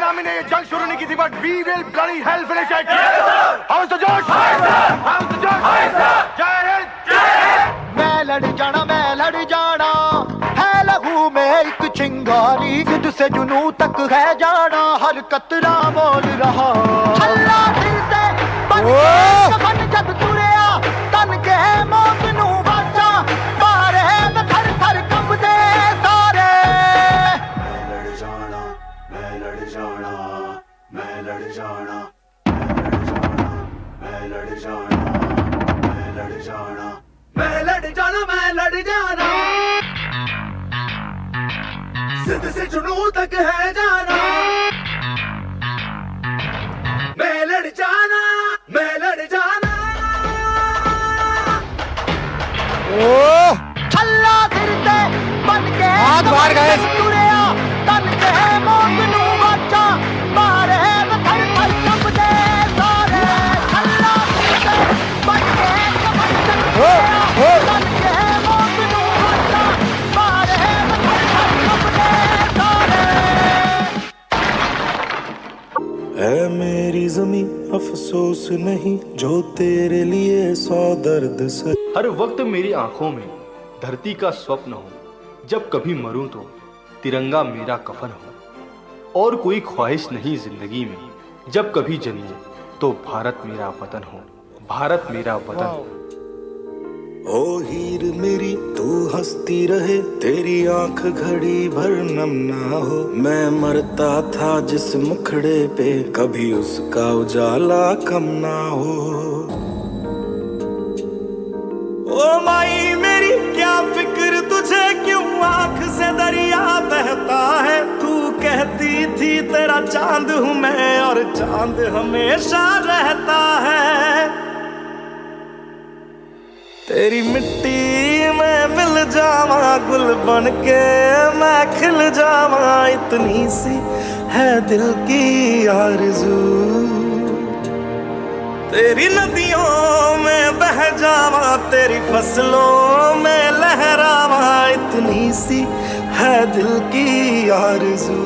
Army ने ये जंग शुरू नहीं की थी, but we will bloody hell finish it. How is the जोश? हाउ इज द जोश? जय हिंद। मैं लड़ जाना है लहू में एक चिंगारी, जिद से जुनू तक है जाना, हर कतरा बोल रहा। हल्ला दिल से बन जब तुरया, तन के मौत नू बाचा, मारे में थर थर कंबदे सारे। मैं लड़ जाना, मैं लड़ जाना, मैं लड़ जाना, मैं लड़ जाना, मैं लड़ जाना, मैं लड़ जाना, मैं लड़ जाना, जिद से जुनून तक है जाना। मैं लड़ जाना, मैं लड़ जाना। हल्ला दिल से बन के तुरया, तन के मौत नू बाचा, मारे में थर थर कंबदे सारे। हल्ला दिल से बन के तुरया, तन के मौत नू बाचा, मारे में थर थर कंबदे सारे। ऐ मेरी ज़मीं अफसोस नहीं, जो तेरे लिए 100 दर्द से। हर वक्त मेरी आंखों में धरती का स्वप्न हो, जब कभी मरूं तो तिरंगा मेरा कफन हो। और कोई ख्वाहिश नहीं जिंदगी में, जब कभी जन्मूं तो भारत मेरा वतन हो, भारत मेरा वतन हो। ओ हीर मेरी तू हंसती रहे, तेरी आंख घड़ी भर नम ना हो। मैं मरता था जिस मुखड़े पे, कभी उसका उजाला कम ना हो। ओ माई मेरी क्या फिक्र तुझे, क्यों आंख से दरिया बहता है। तू कहती थी तेरा चांद हूँ मैं, और चांद हमेशा रहता है। तेरी मिट्टी में मिल जावा, गुल बन के मैं खिल जावा, इतनी सी है दिल की आरज़ू। तेरी नदियों में बह जावा, तेरी फसलों में लहरावा, इतनी सी है दिल की आरज़ू।